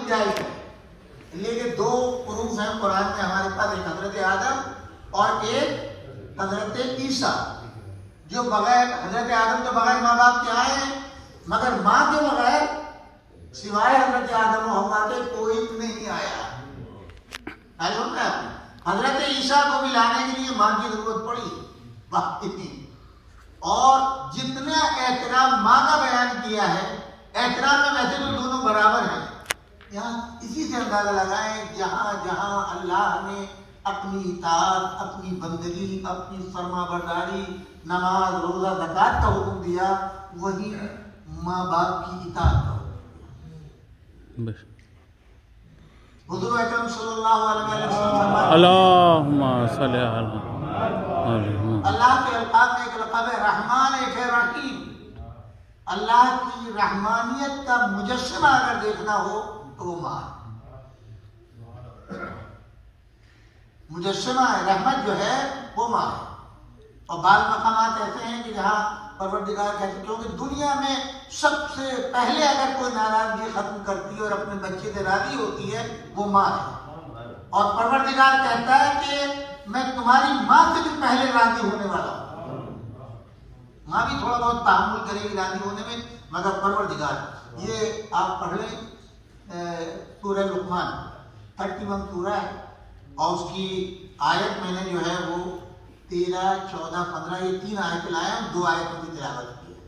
جائز ہے، لیکن دو پروف ہیں قرآن میں ہمارے پاس، ایک حضرت آدم اور ایک حضرت عیسیٰ، جو بغیر حضرت آدم تو بغیر ماں باپ کے آئے ہیں، مگر ماں کے بغیر سوائے حضرت آدم و حوا کے کوئی نہیں آیا۔ حضرت عیسیٰ کو بھی لانے کے لیے ماں کی ضرورت پڑی، باقی نہیں۔ اور جتنا احترام ماں کا بیان کیا ہے، احترام میں ویسے تو دونوں برابر ہیں، یہاں اسی سے اندازہ لگائیں جہاں جہاں اللہ نے اپنی اطاعت، اپنی بندگی، اپنی فرما برداری، نماز، روزہ، زکوٰۃ کا حکم دیا، وہی ماں باپ کی اطاعت کا حکم دیا۔ حضور اکرم صلی اللہ علیہ وسلم اللہم صلی علی اللہ کے القاب میں ایک لقب ہے رحمان، ایک ہے رحیم۔ اللہ کی رحمانیت کا مجسمہ اگر دیکھنا ہو تو وہ ماں، مجسمہ ہے، رحمت جو ہے وہ ماں ہے۔ اور بعض مقامات ایسے ہیں کہ جہاں پروردگار کہتے ہیں، کیونکہ دنیا میں سب سے پہلے اگر کوئی ناراضگی ختم کرتی ہے اور اپنے بچے سے راضی ہوتی ہے وہ ماں ہے، اور پروردگار کہتا ہے کہ میں تمہاری ماں سے بھی پہلے راضی ہونے والا ہوں۔ ماں بھی تھوڑا بہت تحمل کرے گی راضی ہونے میں، مگر پروردگار، یہ آپ پڑھ لیں سورہ لقمان 31 سورہ ہے، اور اس کی آیت میں نے جو ہے وہ 13، 14، 15 یہ 3 آیت لائے ہیں، 2 آیتوں کی تلاوت کی ہے۔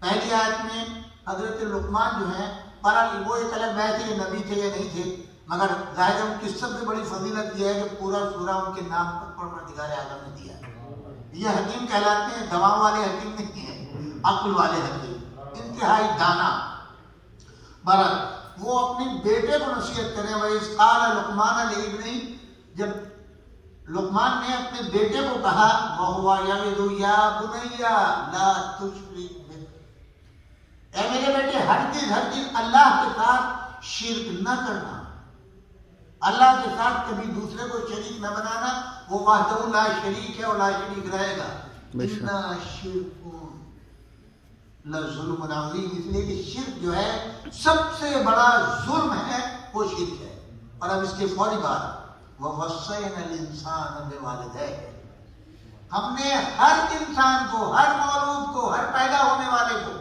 پہلی آیت میں حضرت لقمان جو ہیں، وہ ایک الگ بات ہے کہ نبی تھے یا نہیں تھے، مگر ظاہر ان کی سب سے بڑی فضیلت یہ ہے کہ پورا سورہ ان کے نام پر پروردگار اعظم نے دیا ہے۔ یہ حکیم کہلاتے ہیں، دواؤں والے حکیم نہیں ہیں، عقل والے حکیم، انتہائی دانا۔ برحال وہ اپنے بیٹے کو نصیحت کریں، وَإِذْ قَالَ لُقْمَانَ لِابْنِهِ، جب لقمان نے اپنے بیٹے کو کہا وَهُوَ يَعِظُ يَا بُنَيَّ لَا تُشْرِكْ بِهِ، اے میرے بیٹے ہرگز اللہ کے ساتھ شرک نہ کرنا، اللہ کے ساتھ کبھی دوسرے کو شریک نہ بنانا، وہ وحدہ لا شریک ہے اور لا شریک رہے گا۔ اِنَّا شِرْكٌ لَظُلْمٌ عَظِيمٌ، اس لیے کہ شرک جو ہے سب سے بڑا ظلم ہے، وہ شرک ہے۔ اور اب اس کے فوری بعد وَوَصَّيْنَا الْإِنسَانَ بِوَالِدَيْهِ، ہم نے ہر انسان کو، ہر مولود کو، ہر پیدا ہونے والے کو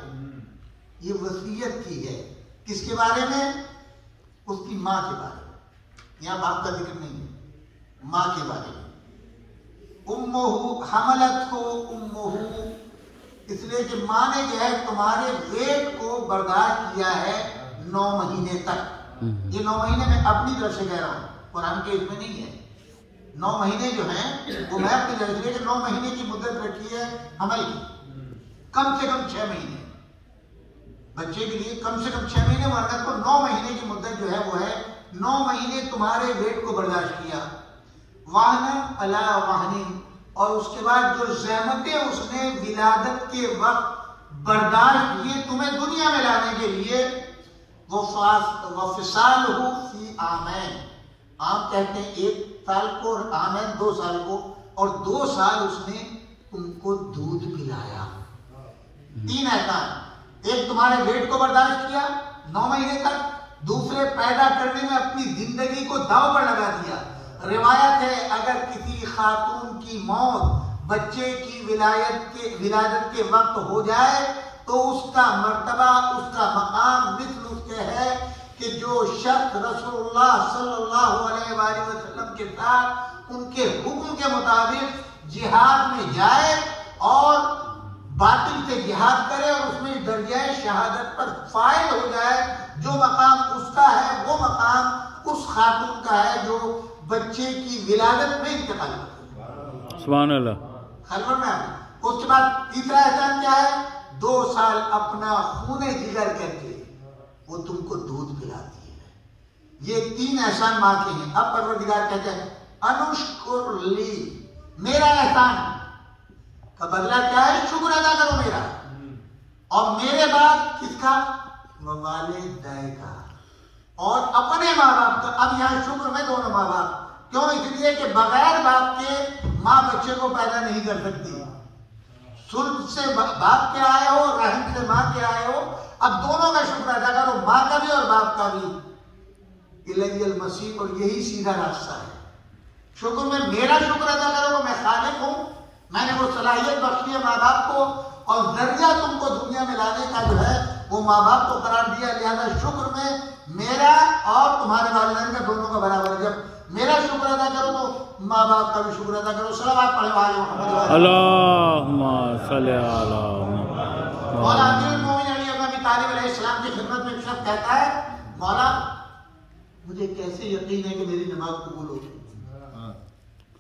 یہ وصیت کی ہے، کس کے بارے میں؟ اس کی ماں کے بارے میں، یہاں باپ کا ذکر نہیں ہے، ماں کے بارے میں۔ حملتہ امہ، اس لیے کہ ماں نے جو ہے تمہارے ویٹ کو برداشت کیا ہے 9 مہینے تک۔ یہ 9 مہینے میں اپنی طرف سے کہہ رہا ہوں، قرآن کے اس میں نہیں ہے۔ 9 مہینے جو ہیں وہ میں اپنی طرف سے، کہ 9 مہینے کی مدت رکھی ہے حمل کی، کم سے کم 6 مہینے بچے کے لیے، کم سے کم 6 مہینے، ورنہ کو 9 مہینے کی مدت جو ہے وہ ہے 9 مہینے تمہارے ویٹ کو برداشت کیا۔ وَهْنًا عَلَىٰ وَهْنٍ، اور اس کے بعد جو زحمتیں اس نے ولادت کے وقت برداشت کیے تمہیں دنیا میں لانے کے لیے، وَفِصَالُهُ فِي عَامَيْنِ، عام کہتے ہیں 1 سال کو، اور عامین 2 سال کو، اور 2 سال اس نے تم کو دودھ پلایا۔ 3 احکام، ایک تمہارے ویٹ کو برداشت کیا 9 مہینے تک، دوسرے پیدا کرنے میں اپنی زندگی کو داؤ پر لگا دیا۔ روایت ہے اگر کسی خاتون کی موت بچے کی ولادت کے وقت ہو جائے تو اس کا مرتبہ، اس کا مقام مثل اس کے ہے کہ جو شخص رسول اللہ صلی اللہ علیہ وآلہ وسلم کے ساتھ ان کے حکم کے مطابق جہاد میں جائے اور باطل سے جہاد کرے اور اس میں درجہ شہادت پر فائل ہو جائے، جو مقام اس کا ہے وہ مقام اس خاتون کا ہے جو بچے کی ولادت میں انتقال کرے۔ سبحان اللہ۔ خلوت میں اس کے بعد تیسرا احسان کیا ہے؟ 2 سال اپنا خون جگر کر کے وہ تم کو دودھ پلاتی ہے۔ یہ 3 احسان ماں کے ہیں۔ اب پروردگار کہتے ہیں انشکر لی، میرا احسان کا بدلہ کیا ہے؟ شکر ادا کرو میرا، اور میرے بعد کس کا؟ والدے کا، اور اپنے ماں باپ کا۔ اب یہاں شکر میں دونوں ماں باپ، کیوں؟ اس لیے کہ بغیر باپ کے ماں بچے کو پیدا نہیں کر سکتی۔ سلب سے باپ کے آئے ہو، رحم سے ماں کے آئے ہو، اب دونوں کا شکر ادا کرو، ماں کا بھی اور باپ کا بھی۔ الی المصیر، اور یہی سیدھا راستہ ہے۔ شکر میں میرا شکر ادا کرو کہ میں خالق ہوں، میں نے وہ صلاحیت بخشی ہے ماں باپ کو، اور ذریعہ تم کو دنیا میں لانے کا جو ہے وہ ماں باپ کو قرار دیا، لہذا شکر میں میرا اور تمہارے والدین کا دونوں کا برابر ہے۔ جب میرا شکر ادا کرو تو ماں باپ کا بھی شکر ادا کرو۔ صلوات پڑھے والے محمد اللہم صلی علی مولا امیر المومنین علی بن ابی طالب علیہ السلام کی خدمت میں ایک شخص کہتا ہے، مولا مجھے کیسے یقین ہے کہ میری نماز قبول ہوگی؟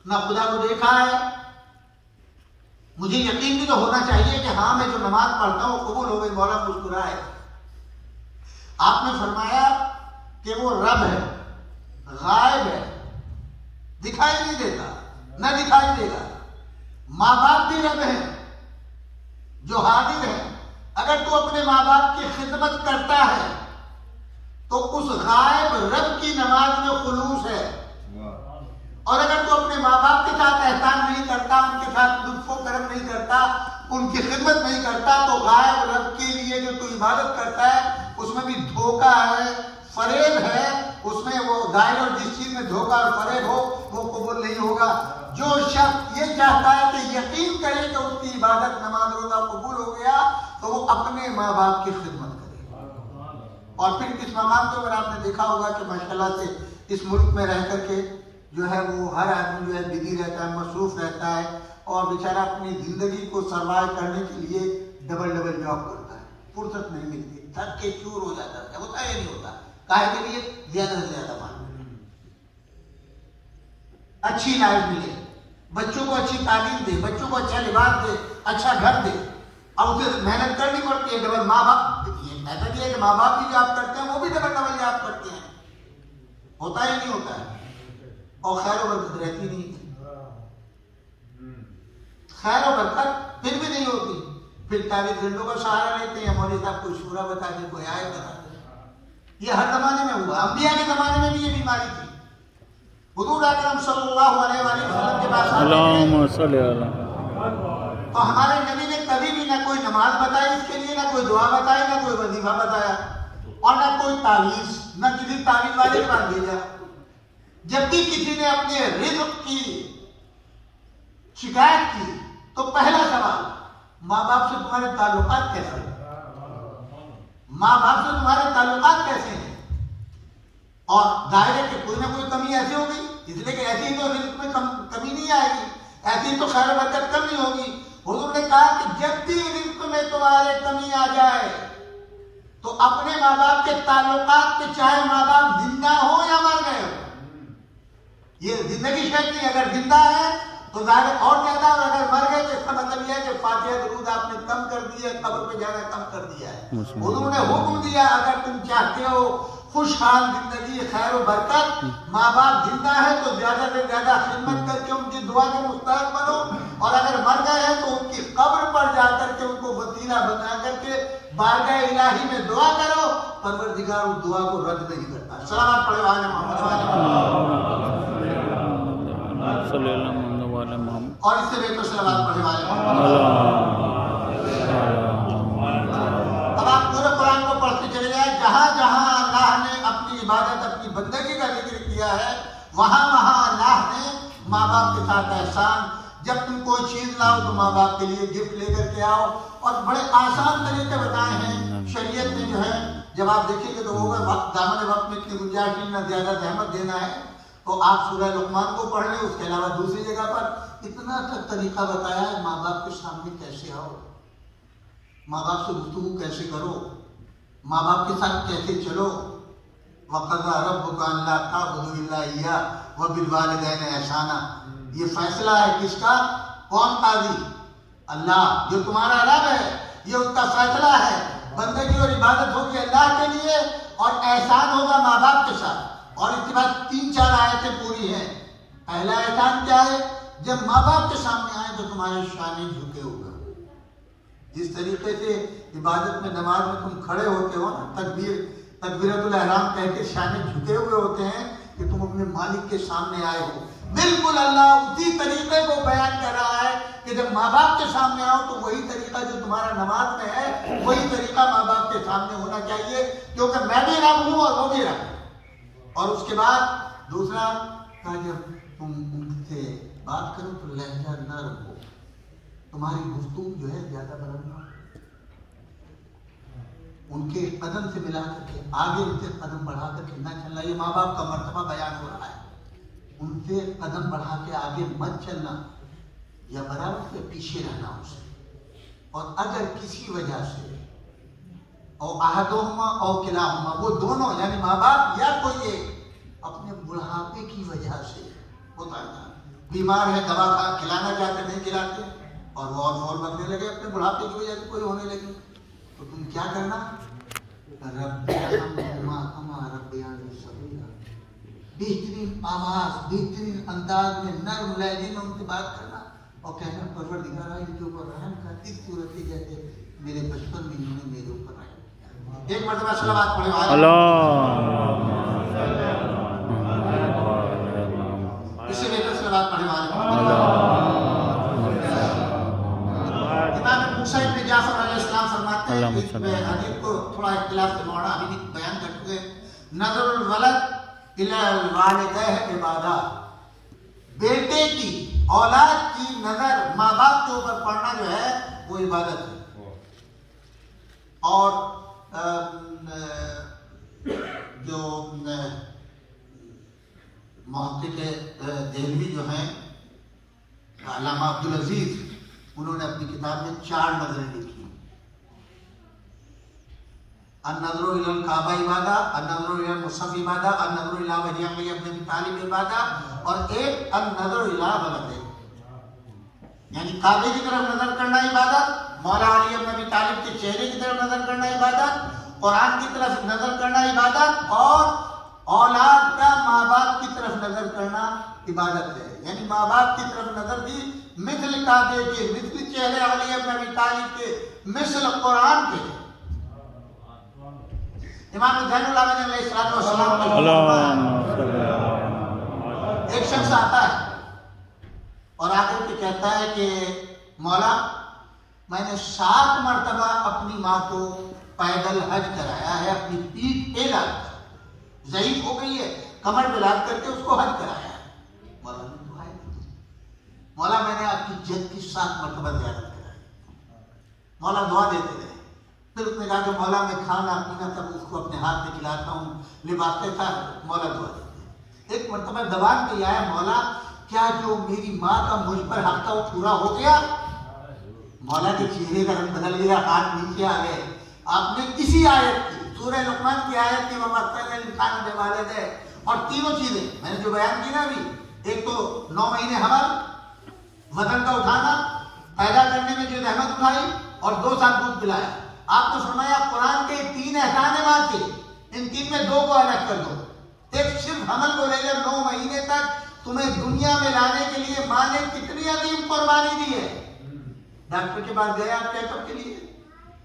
نہ خدا کو دیکھا ہے، مجھے یقین بھی تو ہونا چاہیے کہ ہاں میں جو نماز پڑھتا ہوں وہ قبول ہو گئی۔ مولا مسکرائے، آپ نے فرمایا کہ وہ رب ہے، غائب ہے، دکھائی نہیں دیتا، نہ دکھائی دے گا۔ ماں باپ بھی رب ہیں جو حاضر ہیں، اگر تو اپنے ماں باپ کی خدمت کرتا ہے تو اس غائب رب کی نماز میں خلوص ہے، اور اگر تو اپنے ماں باپ کے ساتھ احسان نہیں کرتا، ان کے ساتھ لطف و کرم نہیں کرتا، ان کی خدمت نہیں کرتا، تو غائب رب کے لیے جو تو عبادت کرتا ہے اس میں بھی دھوکہ ہے، فریب ہے، اس میں وہ ظاہر اور جس چیز میں دھوکہ اور فریب ہو وہ قبول نہیں ہوگا۔ جو شخص یہ چاہتا ہے کہ یقین کرے کہ اس کی عبادت نماز روزہ قبول ہو گیا تو وہ اپنے ماں باپ کی خدمت کرے۔ اور پھر اس مقام کے اوپر آپ نے دیکھا ہوگا کہ ماشاءاللہ سے اس ملک میں رہ کر کے جو ہے وہ ہر آدمی جو ہے بزی رہتا ہے، مصروف رہتا ہے، اور بیچارہ اپنی زندگی کو سروائیو کرنے کے لیے ڈبل جاب کرتا ہے، فرصت نہیں ملتی، تھک کے چور ہو جاتا ہے، ہوتا ہے نہیں ہوتا، کاہے کے لیے زیادہ سے زیادہ مان اچھی لائف ملے، بچوں کو اچھی تعلیم دے، بچوں کو اچھا لباس دے، اچھا گھر دے، اور اسے محنت کرنی پڑتی ہے ڈبل۔ ماں باپ یہ ایسا نہیں ہے کہ ماں باپ بھی جاب کرتے ہیں، وہ بھی ڈبل جاب کرتے ہیں، ہوتا ہی نہیں ہوتا ہے، اور خیر و برکت رہتی نہیں، خیر و برکت پھر بھی نہیں ہوتی، پھر تعویذ گنڈوں کا سہارا لیتے ہیں، مولوی صاحب کوئی سورہ بتا دے، کوئی آیت بتا دے۔ یہ ہر زمانے میں ہوا، انبیاء کے زمانے میں بھی یہ بیماری تھی۔ حضور اکرم صلی اللہ علیہ وآلہ وسلم کے پاس اللہم صلی علی، تو ہمارے نبی نے کبھی بھی نہ کوئی نماز بتائی اس کے لیے، نہ کوئی دعا بتائی، نہ کوئی وظیفہ بتایا، اور نہ کوئی تعویذ، نہ کسی تعویذ والے کے پاس بھیجا۔ جب بھی کسی نے اپنے رزق کی شکایت کی تو پہلا سوال، ماں باپ سے تمہارے تعلقات کیسے ہیں؟ ماں باپ سے تمہارے تعلقات کیسے ہیں؟ اور ظاہر ہے کہ کوئی نہ کوئی کمی ایسی ہوگی، اس لیے کہ ایسی تو رزق میں کمی نہیں آئے گی، ایسی تو خیر و برکت کم نہیں ہوگی۔ حضور نے کہا کہ جب بھی رزق میں تمہارے کمی آ جائے تو اپنے ماں باپ کے تعلقات پہ، چاہے ماں باپ زندہ ہو یا مر گئے ہو، یہ زندگی شرط نہیں، اگر زندہ ہے تو ظاہر اور زیادہ، اور اگر مر گئے تو اس کا مطلب یہ ہے کہ فاتحہ درود آپ نے کم کر دیا ہے، قبر پہ جانا کم کر دیا ہے۔ حضور نے حکم دیا اگر تم چاہتے ہو خوشحال زندگی، خیر و برکت، ماں باپ زندہ ہے تو زیادہ سے زیادہ خدمت کر کے ان کی دعا کے مستحق بنو، اور اگر مر گئے ہیں تو ان کی قبر پر جا کر کے ان کو وسیلہ بنا کر کے بارگاہ الہی میں دعا کرو، پروردگار اس دعا کو رد نہیں کرتا۔ صلوات پڑھے والے محمد صلی اللہ علیہ محمد، اور اس سے بہتر صلوات پڑھے والے محمد۔ اب آپ پورے قرآن کو پڑھتے چلے جائیں، جہاں جہاں اللہ نے اپنی عبادت، اپنی بندگی کا ذکر کیا ہے، وہاں وہاں اللہ نے ماں باپ کے ساتھ احسان، جب تم کوئی چیز لاؤ تو ماں باپ کے لیے گفٹ لے کر کے آؤ، اور بڑے آسان طریقے بتائے ہیں شریعت نے جو ہے۔ جب آپ دیکھیں گے تو ہوگا دامن وقت میں اتنی گنجائش نہیں، نہ زیادہ زحمت دینا ہے، تو آپ سورہ لقمان کو پڑھ لیں، اس کے علاوہ دوسری جگہ پر اتنا تک طریقہ بتایا ہے ماں باپ کے سامنے کیسے آؤ، ماں باپ سے گفتگو کیسے کرو، ماں باپ کے ساتھ کیسے چلو۔ وَقَضَىٰ رَبُّكَ أَلَّا تَعْبُدُوا إِلَّا إِيَّاهُ وَبِالْوَالِدَيْنِ إِحْسَانًا۔ یہ فیصلہ ہے کس کا؟ کون قاضی؟ اللہ، جو تمہارا رب ہے، یہ اس کا فیصلہ ہے۔ بندگی اور عبادت ہوگی اللہ کے لیے، اور احسان ہوگا ماں باپ کے ساتھ۔ اور اس کے بعد 3-4 آیتیں پوری ہیں۔ پہلا احسان کیا ہے؟ جب ماں باپ کے سامنے آئے تو تمہارے شانے جھکے ہوئے، جس طریقے سے عبادت میں، نماز میں تم کھڑے ہوتے ہو نا، تکبیرۃ الاحرام کہہ کے شانے جھکے ہوئے ہوتے ہیں کہ تم اپنے مالک کے سامنے آئے ہو۔ بالکل اللہ اسی طریقے کو بیان کر رہا ہے کہ جب ماں باپ کے سامنے آؤ تو وہی طریقہ جو تمہارا نماز میں ہے، وہی طریقہ ماں باپ کے سامنے ہونا چاہیے، کیونکہ میں بھی رب ہوں اور وہ بھی رب ہے، اور اس کے بعد دوسرا کہا جب تم ان سے بات کرو تو لہجہ نہ رکھو، تمہاری گفتگو جو ہے زیادہ بلند نہ ہو، ان کے قدم سے ملا کر کے آگے ان سے قدم بڑھا کر کے نہ چلنا. یہ ماں باپ کا مرتبہ بیان ہو رہا ہے. ان سے قدم بڑھا کے آگے مت چلنا یا برابر سے پیچھے رہنا اسے. اور اگر کسی وجہ سے او احدہما او کلاہما، وہ دونوں یعنی ماں باپ یا کوئی ایک اپنے بڑھاپے کی وجہ سے ہوتا ہے بیمار ہے، دوا کھلانا چاہتے نہیں کھلاتے اور وہ اور بننے لگے اپنے بڑھاپے کی وجہ سے کوئی ہونے لگے، تو تم کیا کرنا؟ رب ارحمہما کما ربیانی صغیرا، بہترین آواز بہترین انداز میں نرم لہجے میں ان سے بات کرنا اور کہنا پروردگار ان کے اوپر رحم کر، اس صورت سے جیسے میرے بچپن میں انہوں نے میرے اوپر رحم کیا. ایک مرتبہ صلوات پڑھیں. اسی بہتر صلوات پڑھیں. امام موسیٰ ابن جعفر علیہ السلام فرماتے ہیں، اس میں حدیث کو تھوڑا اختلاف سے موڑا ابھی بیان کر چکے، نظر الولد الی الوالدہ عبادہ، بیٹے کی اولاد کی نظر ماں باپ کے اوپر پڑنا جو ہے وہ عبادت ہے. اور جو محقق دہلوی جو ہیں علامہ عبدالعزیز، انہوں نے اپنی کتاب میں 4 نظریں لکھی. النظر الی الکعبہ عبادہ، النظر الی المصحف عبادہ، النظر الی وجہ علی ابن ابی طالب عبادہ، اور ایک النظر الی ولدہ، یعنی کعبے کی طرف نظر کرنا عبادت، مولا علی ابن ابی طالب کے چہرے کی طرف نظر کرنا عبادت، قرآن کی طرف نظر کرنا عبادت، اور اولاد کا ماں باپ کی طرف نظر کرنا عبادت ہے. یعنی ماں باپ کی طرف نظر بھی مثل کعبے کے، مثل چہرے علی ابن ابی طالب کے، مثل قرآن کے. امام زین العابدین علیہ السلام ایک شخص آتا ہے اور آگر کے کہتا ہے کہ مولا میں نے 7 مرتبہ اپنی ماں کو پیدل حج کرایا ہے، اپنی پیٹھ پہ لاد کر، ضعیف ہو گئی ہے، کمر پہ لاد کر کے اس کو حج کرایا ہے. مولا نے دعائیں دی، مولا میں نے آپ کی جد کی 7 مرتبہ زیارت کرائی. مولا دعا دیتے رہے. پھر اس نے کہا کہ مولا میں کھانا پینا تب اس کو اپنے ہاتھ میں کھلاتا ہوں، لباس تھا. مولا دعا دیتے ہیں. ایک مرتبہ زبان پہ آیا، مولا کیا جو میری ماں کا مجھ پر حق تھا وہ پورا ہو گیا؟ مولا کے چہرے کا رنگ بدل گیا، ہاتھ نیچے آ گئے. آپ نے اسی آیت کی، سورہ لقمان کی آیت کی، وَمَثَّلَ الْإِنسَانَ بِوَالِدَيْهِ، اور تینوں چیزیں میں نے جو بیان کی نا ابھی، ایک تو 9 مہینے حمل، وزن کا اٹھانا، پیدا کرنے میں جو زحمت اٹھائی، اور 2 سال دودھ پلایا. آپ نے فرمایا قرآن کے 3 احسان ہیں ماں کے، ان 3 میں 2 کو الگ کر دو. ایک صرف حمل کو لے کر 9 مہینے تک تمہیں دنیا میں لانے کے لیے ماں نے کتنی عظیم قربانی دی ہے. ڈاکٹر کے پاس گئے آپ چیک اپ کے لیے،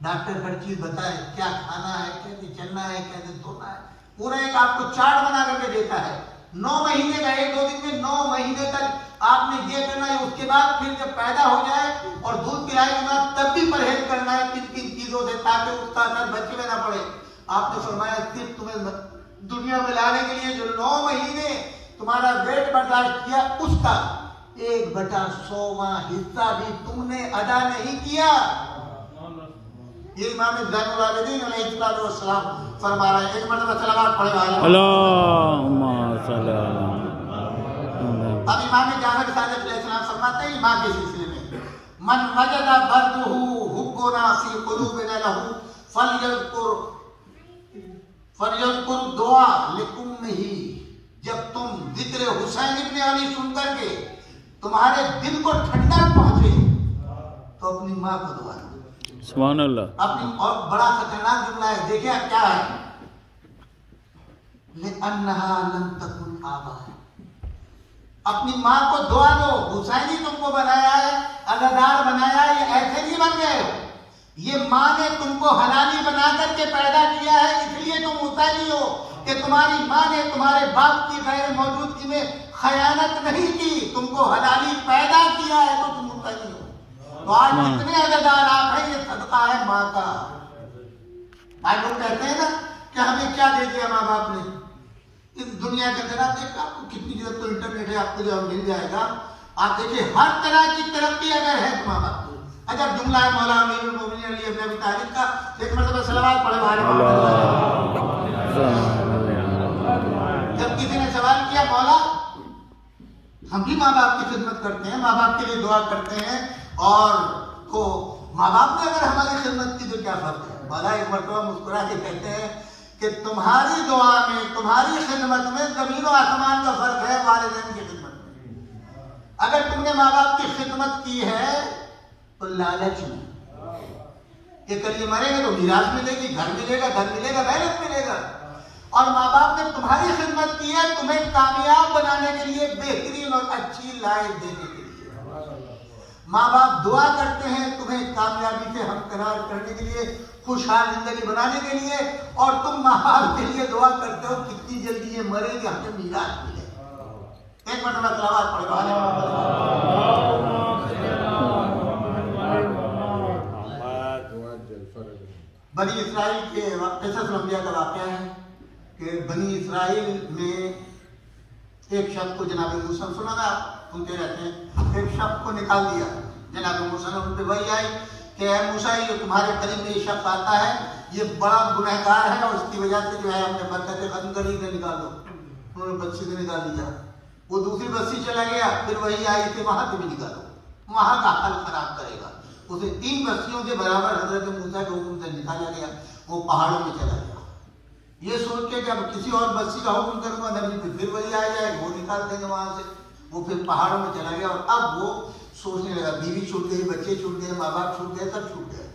ڈاکٹر ہر چیز بتائے، کیا کھانا ہے، کیسے چلنا ہے، کیسے دھونا ہے، پورا ایک آپ کو چارٹ بنا کر کے دیتا ہے. 9 مہینے کا 1-2 دن میں 9 مہینے تک آپ نے یہ کرنا ہے. اس کے بعد پھر جب پیدا ہو جائے اور دودھ پلائے کے بعد تب بھی پرہیز کرنا ہے کن چیزوں سے تاکہ اس کا اثر بچے میں نہ پڑے. آپ نے فرمایا صرف تمہیں دنیا میں لانے کے لیے جو 9 مہینے تمہارا ویٹ برداشت کیا، اس کا 1/100واں حصہ بھی تم نے ادا نہیں کیا. یہ امام زین العابدین علیہ السلام فرما رہے ہیں. ایک مرتبہ صلوات پڑھے اللہم صلی اللہ. اب امام جعفر صادق علیہ السلام فرماتے ہیں ماں کے سلسلے میں، من وجد برده حبنا فی قلوبنا له فلیذکر دعا لامہ. جب تم ذکر حسین ابن علی سن کر کے تمہارے دل کو ٹھنڈا پہنچے تو اپنی ماں کو دعا دو. سبحان اللہ. اپنی، اور بڑا خطرناک جملہ ہے، دیکھیں کیا ہے، لِأَنَّهَا لَمْ تَكُنْ آبَاءَ. اپنی ماں کو دعا دو. حسین ہی تم کو بنایا ہے، عزادار بنایا ہے، یہ ایسے نہیں بن گئے. یہ ماں نے تم کو حلالی بنا کر کے پیدا کیا ہے، اس لیے تم حسینی ہو کہ تمہاری ماں نے تمہارے باپ کی غیر موجودگی میں خیانت نہیں کی، تم کو حلالی پیدا کیا ہے تو تم حسینی ہو. تو آج کتنے عزادار آپ ہیں، یہ صدقہ ہے ماں کا. آج لوگ کہتے ہیں نا کہ ہمیں کیا دے دیا ماں باپ نے، اس دنیا دنیا کے اندر آپ دیکھیں، آپ کو کتنی جگہ تو انٹرنیٹ ہے، آپ کو جو مل جائے گا، آپ دیکھیں ہر طرح کی ترقی اگر ہے تو ماں باپ کو. اچھا جملہ ہے مولا امیر المومنین علی ابن ابی طالب کا، ایک مرتبہ صلوات پڑھے جب کسی نے سوال کیا مولا ہم بھی ماں باپ کی خدمت کرتے ہیں، ماں باپ کے لیے دعا کرتے ہیں، اور کو ماں باپ نے اگر ہماری خدمت کی تو کیا فرق ہے؟ مولا ایک مرتبہ مسکرا کے کہتے ہیں کہ تمہاری دعا میں، تمہاری خدمت میں زمین و آسمان کا فرق ہے والدین کی خدمت میں. اگر تم نے ماں باپ کی خدمت کی ہے تو لالچ میں کہ کل یہ مرے گا تو میراث ملے گی، گھر ملے گا، گھر ملے گا، دولت ملے گا. اور ماں باپ نے تمہاری خدمت کی ہے تمہیں کامیاب بنانے کے لیے، بہترین اور اچھی لائف دینے کے لیے. ماں باپ دعا کرتے ہیں تمہیں کامیابی سے ہمکنار کرنے کے لیے، خوشحال زندگی بنانے کے لیے، اور تم ماں باپ کے لیے دعا کرتے ہو کتنی جلدی یہ مرے گا ہمیں میراث ملے. ایک مرتبہ تلاوت پڑھو. بنی اسرائیل کے قصص الانبیاء کا واقعہ ہے کہ بنی اسرائیل میں ایک شخص کو جناب موسیٰ، سنا نا آپ سنتے رہتے ہیں، ایک شخص کو نکال دیا. جناب موسیٰ نے ان پہ وحی آئی کہ اے موسیٰ یہ تمہارے قریب میں یہ شخص آتا ہے، یہ بڑا گنہگار ہے اور اس کی وجہ سے جو ہے ہم نے برکتیں ختم کر لی، نکال دو. انہوں نے بچی سے نکال دیا. وہ دوسری بستی چلا گیا، پھر وہی آئی کہ وہاں سے بھی نکالو، وہاں کا حل خراب کرے گا. اسے 3 بستیوں کے برابر حضرت موسیٰ کے حکم سے نکالا گیا. وہ پہاڑوں میں چلا گیا یہ سوچ کے کہ اب کسی اور بستی کا حکم کروں گا نبی پھر وہی آ جائے، وہ نکال دیں گے وہاں سے. وہ پھر پہاڑوں میں چلا گیا اور اب وہ سوچنے لگا، بیوی چھوٹ گئی، بچے چھوٹ گئے، ماں باپ چھوٹ گئے، سب چھوٹ گئے،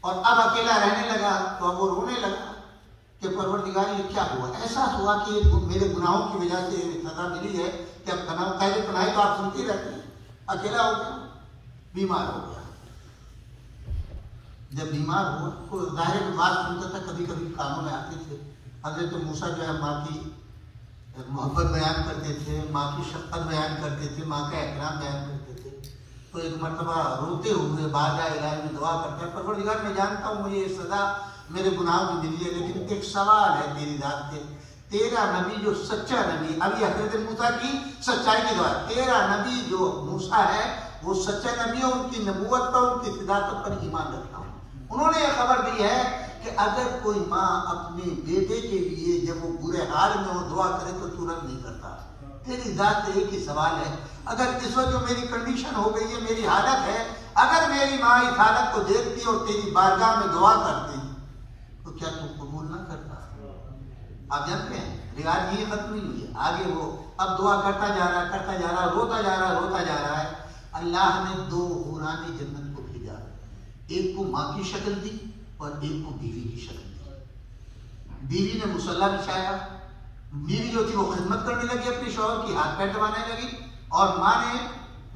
اور اب اکیلا رہنے لگا. تو اب وہ رونے لگا کہ پروردگار یہ کیا ہوا؟ احساس ہوا کہ میرے گناہوں کی وجہ سے سزا ملی ہے کہ اب تنہائی تو آپ سنتی رہتی ہیں. اکیلا ہو گیا، بیمار ہو گیا. جب بیمار ہوا تو ظاہر بات سنتا تھا، کبھی کبھی کاموں میں آتے تھے. حضرت موسیٰ جو ہے ماں کی محبت بیان کرتے تھے، ماں کی شفقت بیان کرتے تھے، ماں کا احترام بیان کرتے تھے. تو ایک مرتبہ روتے ہوئے بارگاہ الہی میں دعا کرتے ہیں، پروردگار میں جانتا ہوں مجھے یہ سزا میرے گناہوں کی ملی ہے، لیکن ایک سوال ہے تیری ذات سے. تیرا نبی جو سچا نبی، ابھی حضرت موسیٰ کی سچائی کی دعا، تیرا نبی جو موسیٰ ہے وہ سچا نبی ہے، ان کی نبوت پر، ان کی صداقت پر ایمان رکھتا ہوں. انہوں نے یہ خبر دی ہے کہ اگر کوئی ماں اپنے بیٹے کے لیے جب وہ برے حال میں وہ دعا کرے تو ترنت نہیں کرتا. تیری ذات سے ایک ہی سوال ہے، اگر اس وقت جو میری کنڈیشن ہو گئی ہے، میری حالت ہے، اگر میری ماں اس حالت کو دیکھتی اور تیری بارگاہ میں دعا کرتی تو کیا تو قبول نہ کرتا؟ آپ جانتے ہیں رواج یہ ختم نہیں ہوئی ہے، آگے وہ اب دعا کرتا جا رہا، کرتا جا رہا، روتا جا رہا، روتا جا رہا ہے. اللہ نے 2 حوران جنت کو بھیجا، ایک کو ماں کی شکل دی اور ایک کو بیوی کی شکل دی. بیوی نے مصلی بچھایا، بیوی جو تھی وہ خدمت کرنے لگی اپنے شوہر کی، ہاتھ پیر دبانے لگی، اور ماں نے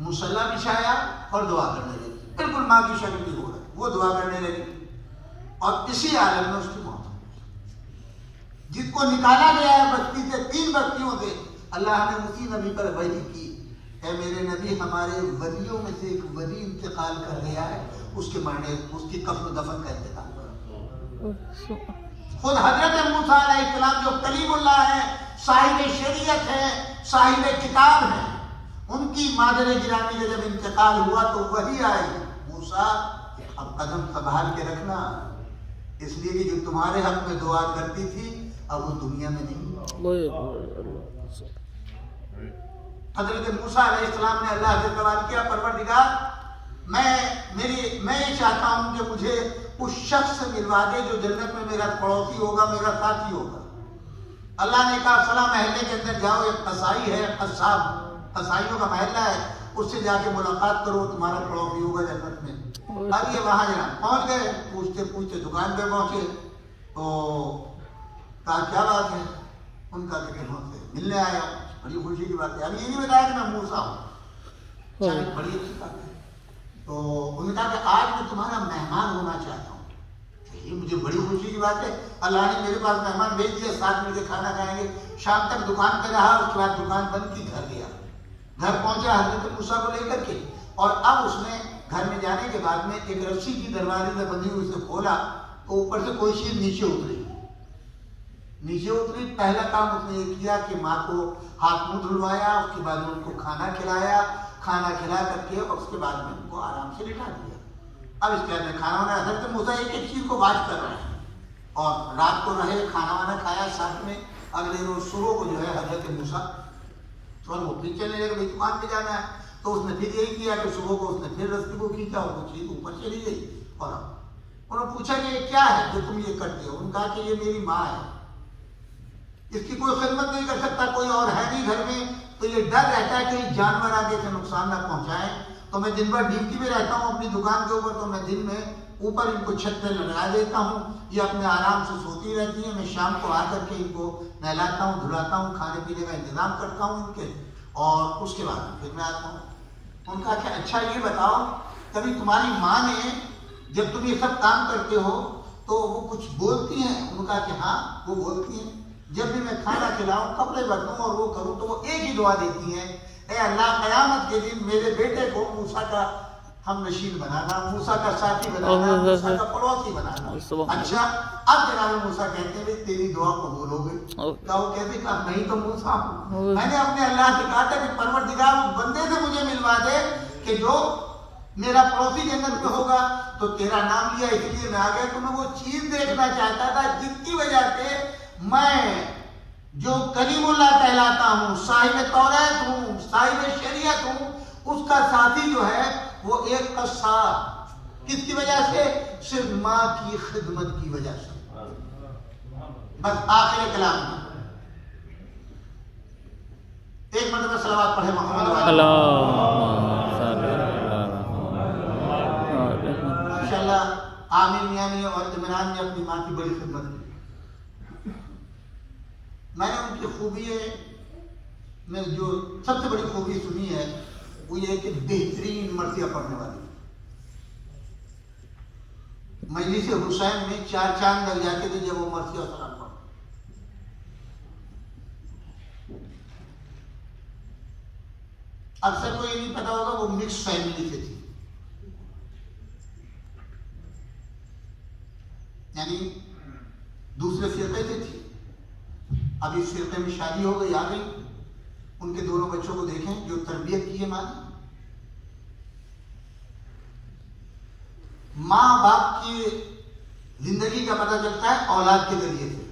مصلی بچھایا اور دعا کرنے لگی. بالکل ماں کی شکل کی ہو رہی، وہ دعا کرنے لگی، اور اسی عالم میں اس کی موت ہو گئی. جس کو نکالا گیا ہے بستی سے، 3 بستیوں سے، اللہ نے اسی نبی پر وحی کی، اے میرے نبی ہمارے ولیوں میں سے ایک ولی انتقال کر گیا ہے، اس کے مرنے، اس کی کفن و دفن کا انتظام کرو. خود حضرت موسیٰ علیہ السلام جو کلیم اللہ ہے، صاحب شریعت ہے، صاحب کتاب ہے، ان کی مادر گرامی کا جب انتقال ہوا تو وہی آئی، موسیٰ اب قدم سنبھال کے رکھنا، اس لیے کہ جو تمہارے حق میں دعا کرتی تھی اب وہ دنیا میں نہیں. حضرت موسیٰ علیہ السلام نے اللہ سے سوال کیا، پروردگار میں یہ چاہتا ہوں کہ مجھے اس شخص سے ملوا دے جو جنت میں میرا پڑوسی ہوگا، میرا ساتھی ہوگا. اللہ نے کہا فلاں محلے کے اندر جاؤ، ایک قصائی ہے، قصاب، قصائیوں کا محلہ ہے، اس سے جا کے ملاقات کرو، تمہارا پڑوسی ہوگا جنت میں. اب یہ وہاں جناب پہنچ گئے، پوچھتے پوچھتے دکان پہ پہنچے تو کہا کیا بات ہے؟ ان کا کہ سے ملنے آیا. بڑی خوشی کی بات ہے، اب یہ نہیں بتایا کہ میں موسیٰ ہوں. بڑی اچھی بات ہے. تو انہوں نے کہا کہ آج میں تمہارا مہمان ہونا چاہتا ہوں. یہ مجھے بڑی خوشی کی بات ہے، اللہ نے میرے پاس مہمان بھیج دیا، ساتھ مل کے کھانا کھائیں گے. شام تک دکان پہ رہا، اس کے بعد دکان بند کی، گھر گیا. گھر پہنچا حضرت موسیٰ کو لے کر کے، اور اب اس نے گھر میں جانے کے بعد میں ایک رسی کی دروازے سے بندھی ہوئی سے کھولا تو اوپر سے کوئی چیز نیچے اتری. نیچے اتری، پہلا کام اس نے یہ کیا کہ ماں کو ہاتھ منہ دھلوایا، اس کے بعد میں ان کو کھانا کھلایا، کھانا کھلا کر کے اور اس کے بعد میں ان کو آرام سے لٹا دیا۔ اب اس کے بعد میں کھانا وانا، حضرت موسیٰ ایک ایک چیز کو واچ کر رہے ہیں اور رات کو رہے، کھانا وانا کھایا ساتھ میں۔ اگلے روز صبح کو جو ہے حضرت موسیٰ وہ پھر چلنے لگے، بھائی دکان پہ جانا ہے، تو اس نے پھر یہی کیا کہ صبح کو اس نے پھر رستے کو کھینچا اور وہ چیز اوپر چلی گئی۔ اور انہوں نے پوچھا کہ یہ کیا ہے جو تم یہ کرتے ہو؟ انہوں نے کہا کہ یہ میری ماں ہے، اس کی کوئی خدمت نہیں کر سکتا، کوئی اور ہے نہیں گھر میں، تو یہ ڈر رہتا ہے کہ جانور آگے سے نقصان نہ پہنچائیں، تو میں دن بھر ڈیوٹی میں رہتا ہوں اپنی دکان کے اوپر، تو میں دن میں اوپر ان کو چھت پہ لگا دیتا ہوں، یہ اپنے آرام سے سوتی رہتی ہیں، میں شام کو آ کر کے ان کو نہلاتا ہوں، دھلاتا ہوں، کھانے پینے کا انتظام کرتا ہوں ان کے، اور اس کے بعد پھر میں آتا ہوں۔ ان کا کہ اچھا یہ بتاؤ، کبھی تمہاری ماں نے جب تم یہ سب کام کرتے ہو تو وہ کچھ بولتی ہیں؟ ان کا کہ ہاں وہ بولتی ہیں، جب بھی میں کھانا کھلاؤں، کپڑے بدلوں اور وہ کروں تو وہ ایک ہی دعا دیتی ہیں، اے اللہ قیامت کے دن میرے بیٹے کو موسیٰ کا ہم نشین بنانا، موسیٰ کا ساتھی بنانا، موسیٰ کا پڑوسی بنانا۔ اچھا اب جناب موسیٰ کہتے ہیں تیری دعا قبول ہو گئی؟ کیا وہ کہتے کہ نہیں تو موسیٰ ہوں، میں نے اپنے اللہ سے کہا تھا کہ پروردگار اس بندے سے مجھے ملوا دے کہ جو میرا پڑوسی جنت میں ہوگا، تو تیرا نام لیا اس لیے میں آ گیا، تو میں وہ چیز دیکھنا چاہتا تھا جس کی وجہ سے میں جو کلیم اللہ کہلاتا ہوں، صاحب توریت ہوں، صاحب شریعت ہوں، اس کا ساتھی جو ہے وہ ایک کا ساتھ، کس کی وجہ سے؟ صرف ماں کی خدمت کی وجہ سے۔ بس آخر کلام میں ایک مرتبہ صلوات پڑھے محمد ماشاءاللہ عامر میاں نے اور عمران نے اپنی ماں کی بڑی خدمت کی۔ میں نے ان کی خوبی میں جو سب سے بڑی خوبی سنی ہے وہ یہ کہ بہترین مرثیہ پڑھنے والی۔ مجلس حسین میں 4 چاند لگ جاتے تھے جب وہ مرثیہ سلام پڑھتے۔ اکثر کو یہ نہیں پتا ہوگا وہ مکس فیملی سے تھی، یعنی دوسرے فرقے سے تھی، اب اس فرقے میں شادی ہو گئی، آ گئی، ان کے دونوں بچوں کو دیکھیں جو تربیت کی ہے ماں باپ کی زندگی کا پتہ چلتا ہے اولاد کے ذریعے سے،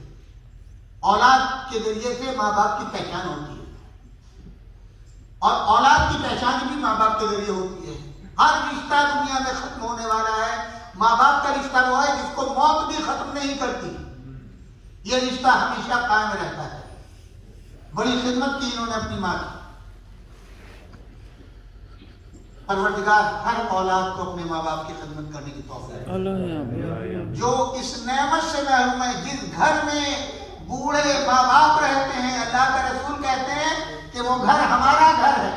اولاد کے ذریعے سے ماں باپ کی پہچان ہوتی ہے، اور اولاد کی پہچان بھی ماں باپ کے ذریعے ہوتی ہے۔ ہر رشتہ دنیا میں ختم ہونے والا ہے، ماں باپ کا رشتہ وہ ہے جس کو موت بھی ختم نہیں کرتی، یہ رشتہ ہمیشہ قائم رہتا ہے۔ بڑی خدمت کی انہوں نے اپنی ماں کی۔ پروردگار ہر اولاد کو اپنے ماں باپ کی خدمت کرنے کی توفیق دے۔ جو اس نعمت سے محروم ہے، جس گھر میں بوڑھے ماں باپ رہتے ہیں، اللہ کا رسول کہتے ہیں کہ وہ گھر ہمارا گھر ہے،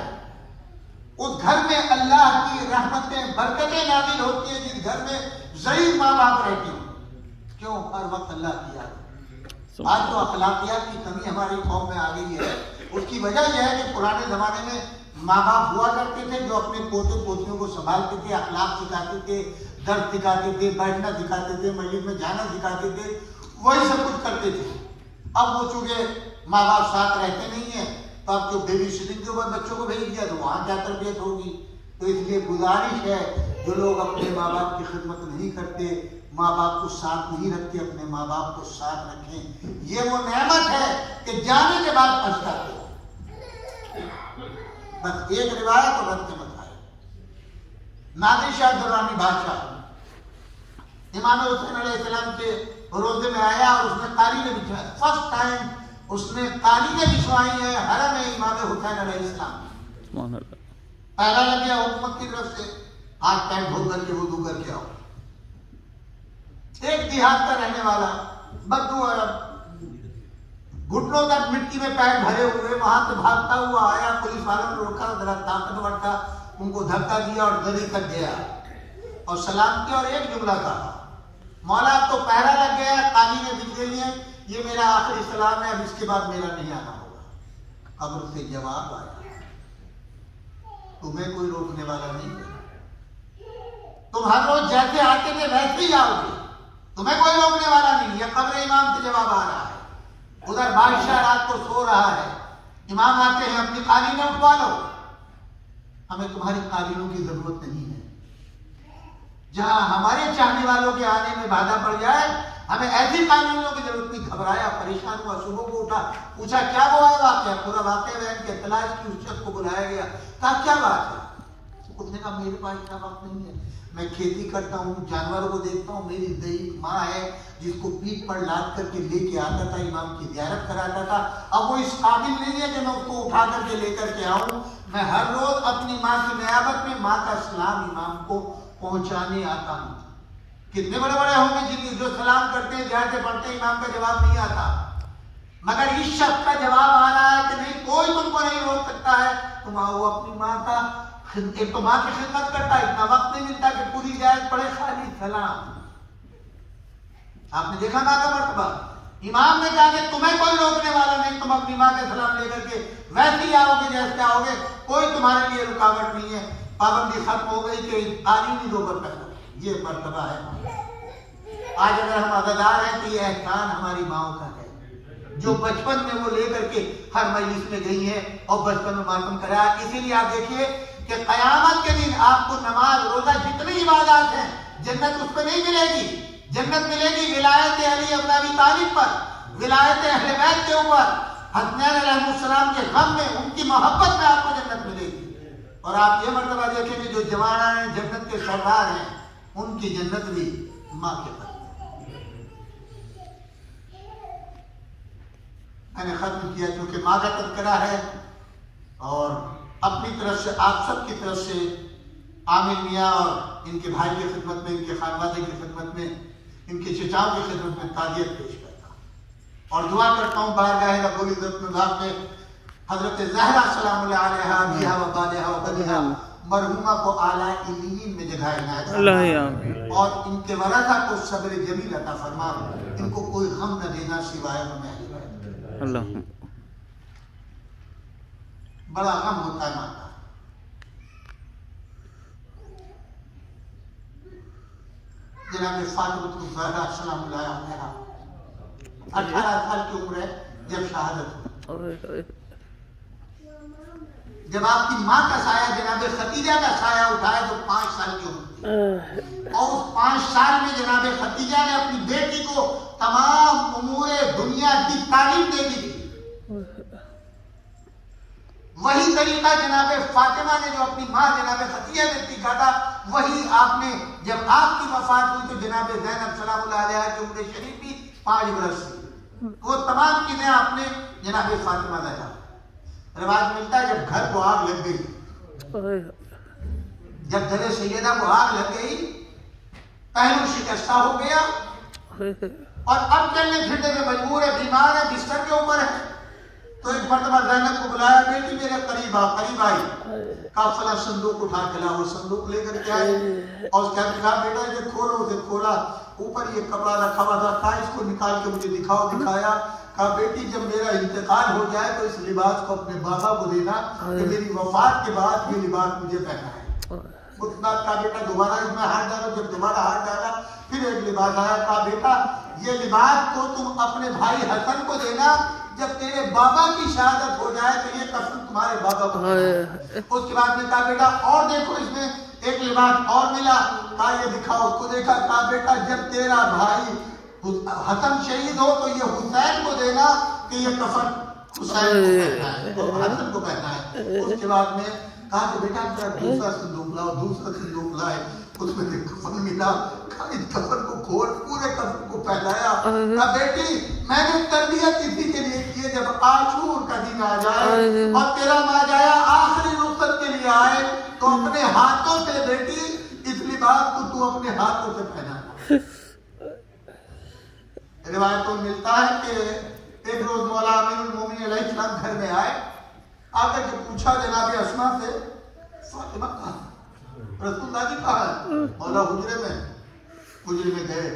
اس گھر میں اللہ کی رحمتیں برکتیں نازل ہوتی ہیں۔ جس گھر میں ضعیف ماں باپ رہتے ہیں، کیوں؟ ہر وقت اللہ کی یاد۔ آج تو اخلاقیات کی کمی ہماری قوم میں آ گئی ہے، اس کی وجہ یہ ہے کہ پرانے زمانے میں ماں باپ ہوا کرتے تھے جو اپنے پوتے پوتیوں کو سنبھالتے تھے، اخلاق سکھاتے تھے، درد سکھاتے تھے، بیٹھنا سکھاتے تھے، مسجد میں جانا سکھاتے تھے، وہی سب کچھ کرتے تھے۔ اب وہ چونکہ ماں باپ ساتھ رہتے نہیں ہیں، تو اب جو بیبی سٹنگ کے اوپر بچوں کو بھیج دیا تو وہاں کیا تربیت ہوگی؟ تو اس لیے گزارش ہے جو لوگ اپنے ماں باپ کی خدمت نہیں کرتے، ماں باپ کو ساتھ نہیں رکھتے، اپنے ماں باپ کو ساتھ رکھیں۔ یہ وہ نعمت ہے کہ جانے کے بعد پچھتاتے ہیں۔ بس ایک روایت اور رد کے بتائے، نادر شاہ درانی بادشاہ امام حسین علیہ السلام کے روزے میں آیا اور اس نے قالینیں بچھائی، فرسٹ ٹائم اس نے قالینیں بچھوائی ہیں حرم امام حسین علیہ السلام۔ پہلا لگ گیا حکومت کی طرف سے، ہاتھ پیر دھو کر کے وضو کر کے آؤ۔ ایک دیہات کا رہنے والا بدو عرب، گھٹنوں تک مٹی میں پیر بھرے ہوئے، وہاں سے بھاگتا ہوا آیا، پولیس والوں نے روکا، ذرا طاقتور تھا، ان کو دھکا دیا اور گلی تک گیا اور سلام کیا اور ایک جملہ کہا، مولا اب تو پہرا لگ گیا، قالینیں بچھ گئی ہیں، یہ میرا آخری سلام ہے، اب اس کے بعد میرا نہیں آنا ہوگا۔ قبر سے جواب آیا، تمہیں کوئی روکنے والا نہیں ہے، تم ہر روز جیسے آتے تھے ویسے ہی آؤ گے، تمہیں کوئی روکنے والا نہیں ہے۔ قبر امام سے جواب آ رہا ہے، ادھر بادشاہ رات کو سو رہا ہے، امام آتے ہیں اپنی قالینیں اٹھوا لو، ہمیں تمہاری قالینوں کی ضرورت نہیں ہے، جہاں ہمارے چاہنے والوں کے آنے میں بادھا پڑ جائے ہمیں ایسی قانونوں کی ضرورت نہیں۔ گھبرایا، پریشان ہوا، صبح کو اٹھا، پوچھا کیا ہوا ہے واقعہ، پورا واقعہ بیان کیا، اطلاع کی اس شخص کو بلایا گیا، کہا کیا بات ہے؟ اس نے کہا میرے پاس اتنا وقت نہیں ہے، میں کھیتی کرتا ہوں، جانوروں کو دیکھتا ہوں، میری ضعیف ماں ہے جس کو پیٹھ پر لاد کر کے لے کے آتا تھا، امام کی زیارت کراتا تھا، اب وہ اس قابل نہیں ہے کہ میں اس کو اٹھا کر کے لے کر کے آؤں، میں ہر روز اپنی ماں کی نیابت میں ماں کا سلام امام کو پہنچانے آتا ہوں۔ کتنے بڑے بڑے ہوں گے جن جو سلام کرتے ہیں، زیارتیں پڑھتے ہیں، امام کا جواب نہیں آتا، مگر اس شخص کا جواب آ رہا ہے کہ نہیں، کوئی تم کو نہیں روک سکتا ہے، تم آؤ اپنی ماں کا، ایک تو ماں کی خدمت کرتا ہے، اتنا وقت نہیں ملتا کہ پوری زیارت پڑھے، خالی سلام۔ آپ نے دیکھا ماں کا مرتبہ، امام نے کہا کہ تمہیں کوئی روکنے والا نہیں، تم اپنی ماں کے سلام لے کر کے ویسے ہی آؤ گے جیسے آؤ گے، کوئی تمہارے لیے رکاوٹ نہیں ہے، پابندی ختم ہو گئی کہ تعلیمی دو پر پہنا، یہ مرتبہ ہے۔ آج اگر ہم عزادار ہیں تو یہ احسان ہماری ماؤں کا ہے، جو بچپن میں وہ لے کر کے ہر مجلس میں گئی ہیں اور بچپن میں ماتم کرایا۔ اسی لیے آپ دیکھیے کہ قیامت کے دن آپ کو نماز روزہ جتنی عبادات ہیں جنت اس پہ نہیں ملے گی، جنت ملے گی ولایت علی ابن ابی طالب پر، ولایت اہل بیت کے اوپر، حسنین علیہ السلام کے غم میں، ان کی محبت میں آپ کو جنت ملے گی۔ اور آپ یہ مرتبہ دیکھیں کہ جو جوانان جنت کے سردار ہیں ان کی جنت بھی ماں کے پر۔ میں نے ختم کیا کیونکہ ماں کا تذکرہ ہے، اور اپنی طرف سے آپ سب کی طرف سے عامر میاں اور ان کے بھائی کی خدمت میں، ان کے خانوادے کی خدمت میں، ان کے چچاؤں کی خدمت میں تعزیت پیش کرتا ہوں اور دعا کرتا ہوں بارگاہ رب العزت میں حضرت زہرا سلام اللہ علیہا بیہا و بالہا و بنیہا مرحومہ کو اعلیٰ علیین میں جگہ عنایت فرما، اور ان کے ورثہ کو صبر جمیل عطا فرما، ان کو کوئی غم نہ دینا سوائے ہمیں اللہ۔ بڑا غم ہوتا ہے ماں کا، جناب فاطمہ الزہرا سلام اللہ علیہا 18 سال کی عمر ہے جب شہادت ہوئی، جب آپ کی ماں کا سایہ جناب ختیجہ کا سایہ اٹھایا تو 5 سال کی عمر تھی، اور اس 5 سال میں جناب ختیجہ نے اپنی بیٹی کو تمام امور دنیا کی تعلیم دے دی تھی۔ وہی طریقہ جناب فاطمہ نے جو اپنی ماں جناب ختیجہ نے سیکھا تھا، وہی آپ نے جب آپ کی وفات ہوئی تو جناب زینب سلام اللہ علیہا کی عمر شریف بھی 5 برس تھی، وہ تمام چیزیں آپ نے جناب فاطمہ نے کہا۔ روایت ملتا ہے جب گھر کو آگ لگ گئی، جب گھر سیدہ کو آگ لگ گئی، پہلو شکستہ ہو گیا اور اب چلنے پھرنے میں مجبور ہے، بیمار ہے، بستر کے اوپر ہے، تو ایک مرتبہ زینب کو بلایا، بیٹی میرے قریب آئی، کہا فلاں صندوق اٹھا کے لاؤ، وہ صندوق لے کر کے آئے اور اس نے کہا بیٹا یہ کھولو، اسے کھولا، اوپر یہ کپڑا رکھا ہوا تھا، اس کو نکال کے مجھے دکھاؤ، دکھایا، کہا بیٹی جب میرا انتقال ہو جائے تو اس لباس کو اپنے بابا کو دینا کہ میری وفات کے بعد یہ لباس مجھے پہنا ہے۔ اس بات کہا بیٹا دوبارہ اس میں ہاتھ ڈالو، جب دوبارہ ہاتھ ڈالا پھر ایک لباس آیا، کہا بیٹا یہ لباس کو تم اپنے بھائی حسن کو دینا، جب تیرے بابا کی شہادت ہو جائے تو یہ کفن تمہارے بابا کو دینا۔ اس کے بعد میں کہا بیٹا اور دیکھو اس میں ایک لباس اور ملا، کہا یہ دکھاؤ، اس کو دیکھا، کہا بیٹا جب تیرا بھائی حسن شہید ہو تو یہ حسین کو دینا کہ یہ کفن حسین کو پہنا ہے اور حسن کو پہنا ہے۔ اس کے بعد میں کہا کہ بیٹا دوسرا صندوق لاؤ، دوسرا صندوق لائے، اس میں سے کفن ملا، کہا اس کفن کو کھول، پورے کفن کو پہنایا، کہا بیٹی میں نے تربیت اسی کے لیے کی ہے جب عاشور کا دن آ جائے اور تیرا ماجایا آخری رخصت کے لیے آئے تو اپنے ہاتھوں سے بیٹی اس لباس کو تو اپنے ہاتھوں سے پہنا۔ روایتوں میں ملتا ہے کہ ایک روز مولا امیر المومنین علیہ السلام گھر میں آئے، آ کر کے پوچھا جناب اسما سے فاطمہ کہاں ہے؟ رسول اللہ جی کہاں ہے؟ مولا حجرے میں گئے،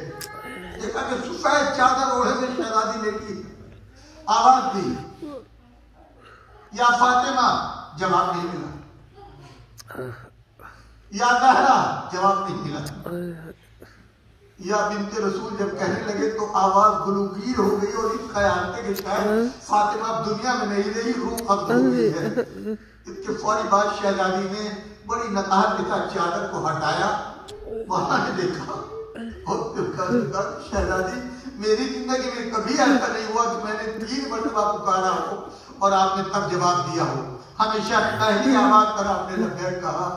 دیکھا کہ سفید چادر اوڑھے میں شہزادی بیٹی، آواز دی یا فاطمہ، جواب نہیں ملا، یا زہرا، جواب نہیں ملا۔ یا بنت رسول جب کہنے لگے تو آواز گلوگیر ہو گئی اور اس خیال تھے کہ شاید فاطمہ اب دنیا میں نہیں رہی، روح قبض ہو گئی ہے۔ اس کے فوری بعد شہزادی نے بڑی نقاہت کے ساتھ چادر کو ہٹایا، وہاں نے دیکھا اور کہا شہزادی میری زندگی میں کبھی ایسا نہیں ہوا کہ میں نے 3 مرتبہ پکارا ہو اور آپ نے تب جواب دیا ہو، ہمیشہ پہلی آواز پر آپ نے لبیک کہا۔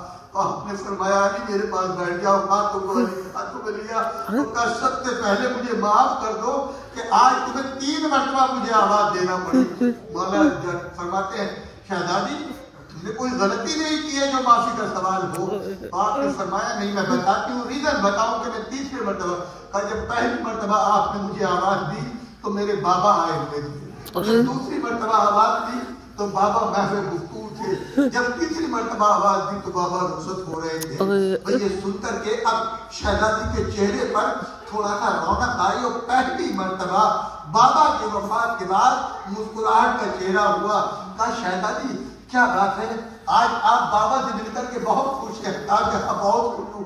آپ نے فرمایا علی میرے پاس بیٹھ جاؤ، خاتم لیا تو کہا سب سے پہلے مجھے معاف کر دو کہ آج تمہیں 3 مرتبہ مجھے آواز دینا پڑی۔ مولا فرماتے ہیں شہزادی تم نے کوئی غلطی نہیں کی ہے جو معافی کا سوال ہو؟ آپ نے فرمایا نہیں میں بتاتی ہوں، ریزن بتاؤں کہ میں 3 مرتبہ کہا جب پہلی مرتبہ آپ نے مجھے آواز دی تو میرے بابا آئے ہوئے تھے، جب دوسری مرتبہ آواز دی تو بابا محفل گفتگو تھے، جب تیسری مرتبہ آواز دی تو بابا رخصت ہو رہے تھے۔ یہ سن کر کے اب شہزادی کے چہرے پر تھوڑا سا رونق آئی اور پہلی مرتبہ بابا کی وفات کے بعد مسکراہٹ کا چہرہ ہوا۔ کہا شہزادی کیا بات ہے، آج آپ بابا سے مل کر کے بہت خوش ہیں؟ کہا بہت خوش ہوں۔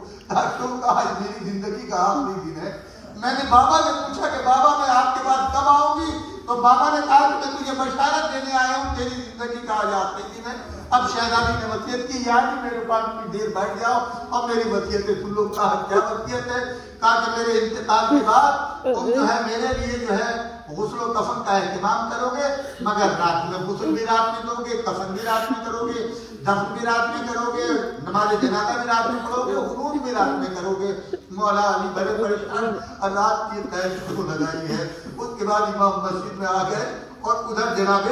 کہا آج میری زندگی کا آخری دن ہے۔ میں نے بابا سے پوچھا کہ بابا میں آپ کے پاس کب آؤں گی؟ تو بابا نے کہا کہ میں تجھے بشارت دینے آیا ہوں، تیری زندگی کا آج آخری دن ہے۔ اب شہزادی نے وصیت کی یا جی میرے پاس کچھ دیر بیٹھ جاؤ اور میری وصیتیں سن لو۔ کہا کیا وصیت ہے؟ کہا کہ میرے انتقال کے بعد تم جو ہے میرے لیے جو ہے غسل و کفن کا اہتمام کرو گے، مگر رات میں غسل بھی رات میں دو گے، کفن بھی رات میں کرو گے، دفن بھی رات میں کرو گے، نماز جنازہ بھی رات میں پڑھو گے، خروج بھی رات میں کرو گے۔ مولا علی بڑے پریشان رات کی قید کو لگائی ہے۔ اس کے بعد امام مسجد میں آ گئے اور ادھر جناب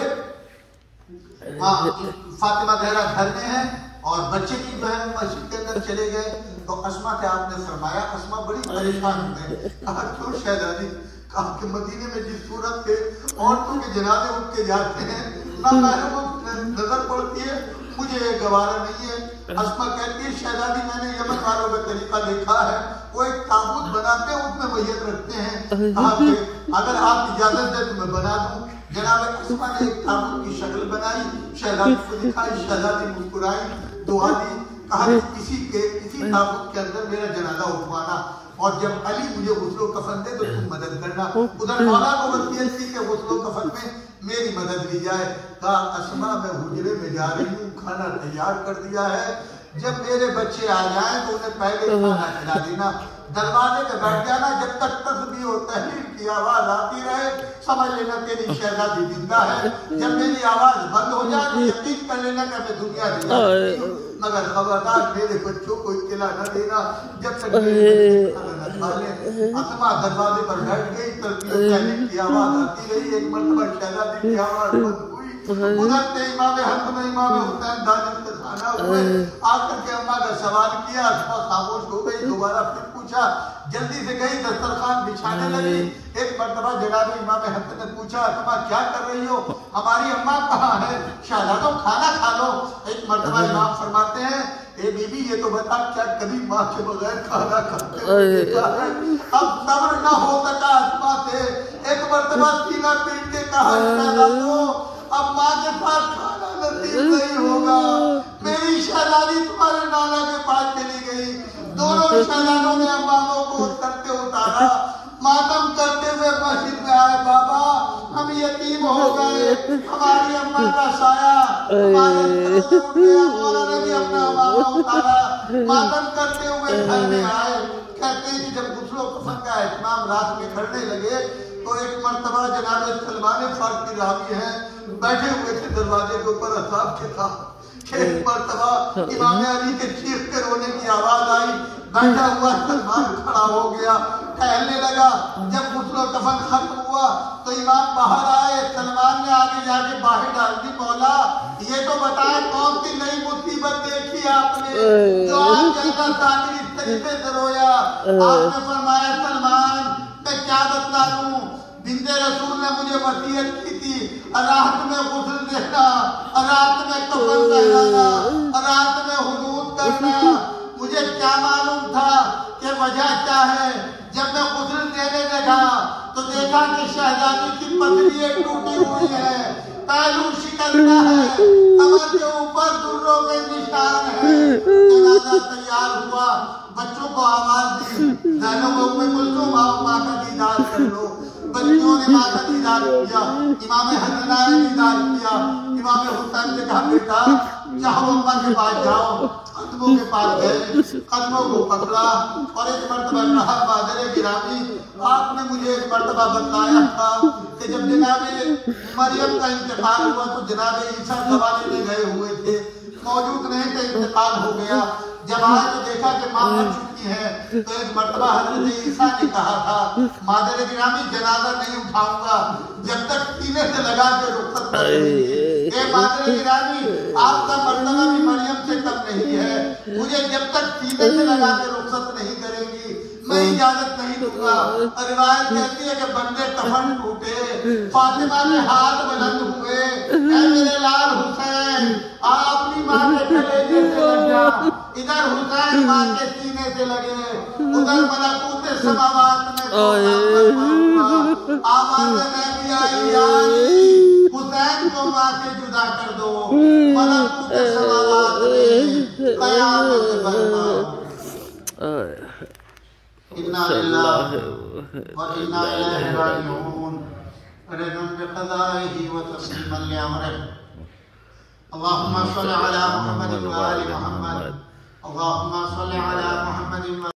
فاطمہ زہرا گھر میں ہیں اور بچے کی بہن مسجد کے اندر چلے گئے تو اسما سے آپ نے فرمایا، اسما بڑی پریشان ہوئے۔ کہا کیوں شہزادی؟ کہا کہ مدینے میں جس صورت سے عورتوں کے جنازے اٹھ کے جاتے ہیں نہ محرموں کی نظر پڑتی ہے، مجھے یہ گوارا نہیں ہے۔ اسما کہتی ہے شہزادی میں نے یمن والوں کا طریقہ دیکھا ہے، وہ ایک تابوت بناتے ہیں، اس میں میت رکھتے ہیں۔ کہا کہ اگر آپ اجازت دیں تو میں بنا دوں۔ جناب اسما نے ایک تابوت کی شکل بنائی، شہزادی کو دکھائی، شہزادی مسکرائی، دعا دی۔ کہا کہ اسی تابوت کے اندر میرا جنازہ اٹھوانا اور جب علی مجھے غسل و کفن دے تو تم مدد کرنا۔ ادھر مولا کو وصیت کی کہ غسل و کفن میں میری مدد لی جائے۔ کہا اسما میں حجرے میں جا رہی ہوں، کھانا تیار کر دیا ہے، جب میرے بچے آ جائیں تو انہیں پہلے کھانا کھلا دینا، دروازے پہ بیٹھ جانا، جب تک تسبیح و تحلیل کی آواز آتی رہے سمجھ لینا تیری شہزادی زندہ ہے، جب میری آواز بند ہو جائے تو یقین کر لینا کہ میں دنیا دیا، مگر خبردار میرے بچوں کو اطلاع نہ دینا جب تک میرے بچے کھانا نہ کھا لیں۔ اسما دروازے پر بیٹھ گئی، تسبیح و تحلیل کی آواز آتی رہی، ایک مرتبہ شہزادی کی آواز بند ہوئی، ادھر سے امام حسن امام حسین داخل کے خانہ ہوئے، آ کر کے اماں کا سوال کیا، اسما خاموش ہو گئی، دوبارہ پھر پوچھا، جلدی سے گئی دسترخوان بچھانے لگی۔ ایک مرتبہ جناب امام حسن نے پوچھا اسما کیا کر رہی ہو، ہماری اماں کہاں ہے؟ شہزادوں کھانا کھا لو۔ ایک مرتبہ امام فرماتے ہیں اے بی بی یہ تو بتا کیا کبھی ماں کے بغیر کھانا کھاتے ہوئے دیکھا ہے؟ اب صبر نہ ہو سکا اسما سے، ایک مرتبہ سینہ پیٹ کے کہا شہزادوں اب ماں کے پاس کھانا نصیب نہیں ہوگا، میری شہزادی تمہارے نانا کے پاس چلی گئی۔ دونوں شہزادوں نے اماموں کو کرتے اتارا، ماتم کرتے ہوئے مسجد میں آئے، بابا ہم یتیم ہو گئے، ہماری اماں کا سایہ ہمارے سر اٹھ گیا۔ مولا نے بھی اپنا امامہ اتارا، ماتم کرتے ہوئے گھر میں آئے۔ کہتے ہیں کہ جب غسل و کفن کا اہتمام رات میں کرنے لگے تو ایک مرتبہ جناب سلمان فارسی راوی ہیں بیٹھے ہوئے تھے دروازے کے اوپر اصحاب کے ساتھ، ایک مرتبہ امام علی کے چیخ کے رونے کی آواز آئی، بیٹھا ہوا سلمان کھڑا ہو گیا، ٹہلنے لگا۔ جب غسل و کفن ختم ہوا تو امام باہر آئے، سلمان نے آگے جا کے باہر ڈال دی، مولا یہ تو بتائیں کون سی نئی مصیبت دیکھی آپ نے جو آج جیسا تعمیر اس طریقے سے رویا؟ آپ نے فرمایا سلمان میں کیا بتلا دوں، بنت رسول نے مجھے وصیت کی تھی رات میں غسل دینا، رات میں کفن پہنانا، رات میں حنوط کرنا، مجھے کیا معلوم تھا کہ وجہ کیا ہے؟ جب میں غسل دینے لگا تو دیکھا کہ شہزادی کی پتلیاں ٹوٹی ہوئی ہے، پہلو شکستہ ہے، کمر کے اوپر دروں کے نشان ہے۔ جنازہ تیار ہوا، بچوں کو آواز دی، زینب ام کلثوم آؤ ماں کا دیدار کر لو۔ بچوں نے ماں کا دیدار کیا، امام حسن نے دیدار کیا۔ امام حسین نے کہا بیٹا چاہو اماں کے پاس جاؤ، قدموں کے پاس گئے، قدموں کو پکڑا اور ایک مرتبہ کہا مادر گرامی آپ نے مجھے ایک مرتبہ بتایا تھا کہ جب جناب مریم کا انتقال ہوا تو جناب عیسیٰ دوا لینے گئے ہوئے تھے، موجود نہیں تھے، انتقال ہو گیا۔ جب آج دیکھا کہ ماں مر چکی ہے تو ایک مرتبہ حضرت عیسیٰ نے کہا تھا مادر گرامی جنازہ نہیں اٹھاؤں گا جب تک سینے سے لگا کے رخصت نہ کریں۔ اے مادر گرامی آپ کا مرتبہ بھی مریم سے کم نہیں ہے، مجھے جب تک سینے سے لگا کے رخصت نہیں کریں گی میں اجازت نہیں دوں گا۔ روایت کہتی ہے کہ بندے کفن ٹوٹے، فاطمہ کے ہاتھ بلند ہوئے، اے میرے لال حسین آپ اپنی ماں کے کلیجے سے لگ جا۔ ادھر حسین ماں کے سینے سے لگے، ادھر ملکوت سماوات میں آواز نبی آئی آئی حسین کو ماں سے جدا کر دو، ملکوت سماوات میں قیامت برپا۔ اِنَّا لِلَّهِ وَإِنَّا إِلَيْهِ رَاجِعُونَ رضا بقضائه وتسليما لأمره اللهم صل على محمد وآل محمد اللهم صل على محمد